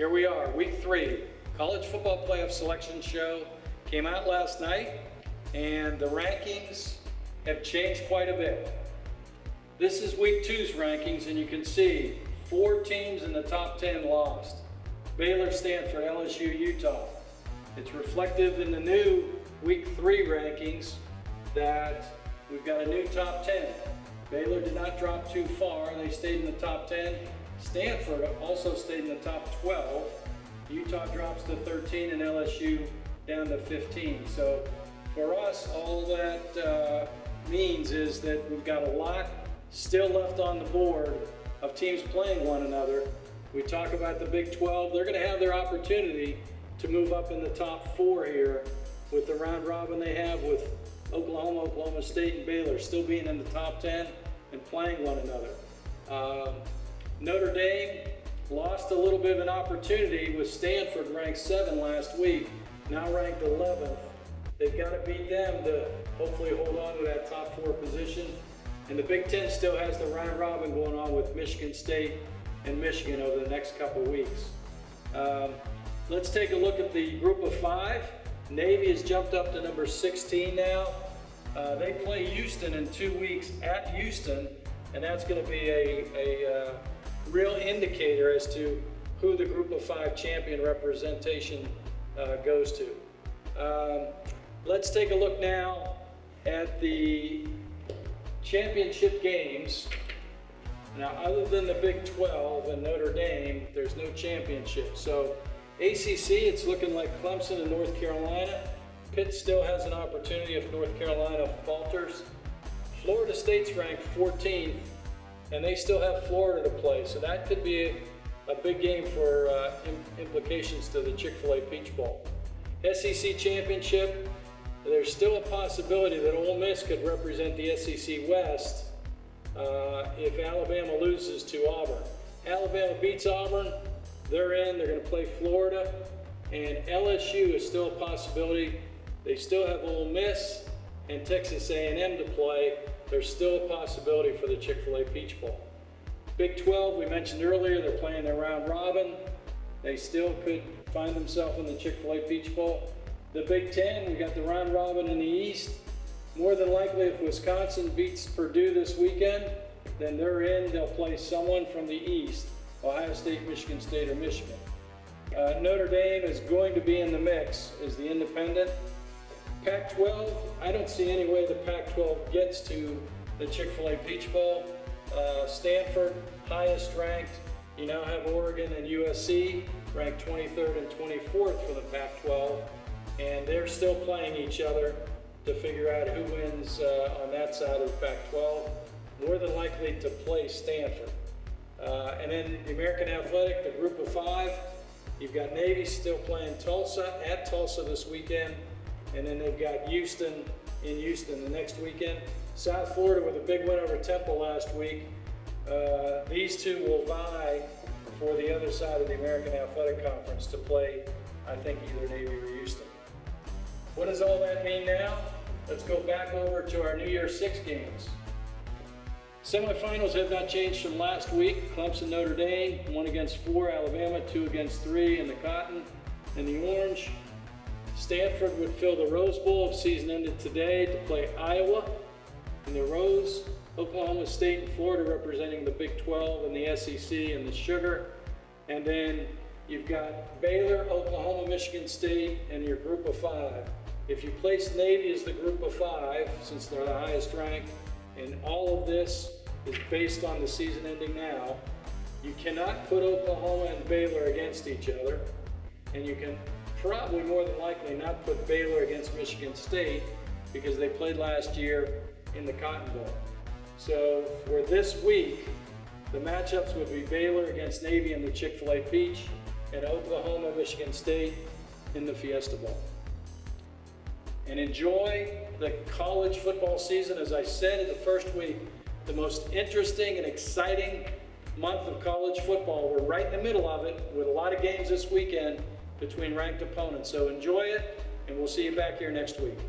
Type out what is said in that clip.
Here we are, week 3, college football playoff selection show came out last night, and the rankings have changed quite a bit. This is week 2's rankings, and you can see 4 teams in the top 10 lost. Baylor, Stanford, LSU, Utah. It's reflective in the new week 3 rankings that we've got a new top 10. Baylor did not drop too far, they stayed in the top 10. Stanford also stayed in the top 12. Utah drops to 13 and LSU down to 15. So for us, all that means is that we've got a lot still left on the board of teams playing one another. We talk about the Big 12. They're going to have their opportunity to move up in the top 4 here with the round robin they have with Oklahoma, Oklahoma State, and Baylor still being in the top 10 and playing one another. Notre Dame lost a little bit of an opportunity with Stanford ranked 7 last week, now ranked 11th. They've got to beat them to hopefully hold on to that top 4 position. And the Big 10 still has the round robin going on with Michigan State and Michigan over the next couple weeks. Let's take a look at the group of 5. Navy has jumped up to number 16 now. They play Houston in 2 weeks at Houston, and that's going to be a real indicator as to who the group of 5 champion representation goes to. Let's take a look now at the championship games. Now, other than the Big 12 and Notre Dame, there's no championship. So ACC, it's looking like Clemson and North Carolina. Pitt still has an opportunity if North Carolina falters. Florida State's ranked 14th, and they still have Florida to play. So that could be a big game for implications to the Chick-fil-A Peach Bowl. SEC Championship, there's still a possibility that Ole Miss could represent the SEC West if Alabama loses to Auburn. Alabama beats Auburn, they're in, they're going to play Florida, and LSU is still a possibility. They still have Ole Miss and Texas A&M to play. There's still a possibility for the Chick-fil-A Peach Bowl. Big 12, we mentioned earlier, they're playing their round robin. They still could find themselves in the Chick-fil-A Peach Bowl. The Big 10, we got the round robin in the East. More than likely, if Wisconsin beats Purdue this weekend, then they're in. They'll play someone from the East, Ohio State, Michigan State, or Michigan. Notre Dame is going to be in the mix as the independent. Pac-12, I don't see any way the Pac-12 gets to the Chick-fil-A Peach Bowl. Stanford, highest ranked. You now have Oregon and USC ranked 23rd and 24th for the Pac-12, and they're still playing each other to figure out who wins on that side of the Pac-12. More than likely to play Stanford. And then the American Athletic, the group of 5, you've got Navy still playing Tulsa, at Tulsa this weekend, and then they've got Houston in Houston the next weekend. South Florida with a big win over Temple last week. These two will vie for the other side of the American Athletic Conference to play, I think, either Navy or Houston. What does all that mean now? Let's go back over to our New Year's 6 games. Semifinals have not changed from last week. Clemson, Notre Dame, 1 against 4. Alabama, 2 against 3 in the cotton and the orange. Stanford would fill the Rose Bowl if season ended today to play Iowa in the Rose. Oklahoma State and Florida representing the Big 12 and the SEC and the Sugar. And then you've got Baylor, Oklahoma, Michigan State, and your group of 5. If you place Navy as the group of 5, since they're the highest ranked, and all of this is based on the season ending now, you cannot put Oklahoma and Baylor against each other, and you can probably more than likely not put Baylor against Michigan State because they played last year in the Cotton Bowl. So for this week, the matchups would be Baylor against Navy in the Chick-fil-A Peach and Oklahoma, Michigan State in the Fiesta Bowl. And enjoy the college football season. As I said in the first week, the most interesting and exciting month of college football. We're right in the middle of it with a lot of games this weekend between ranked opponents. So enjoy it, and we'll see you back here next week.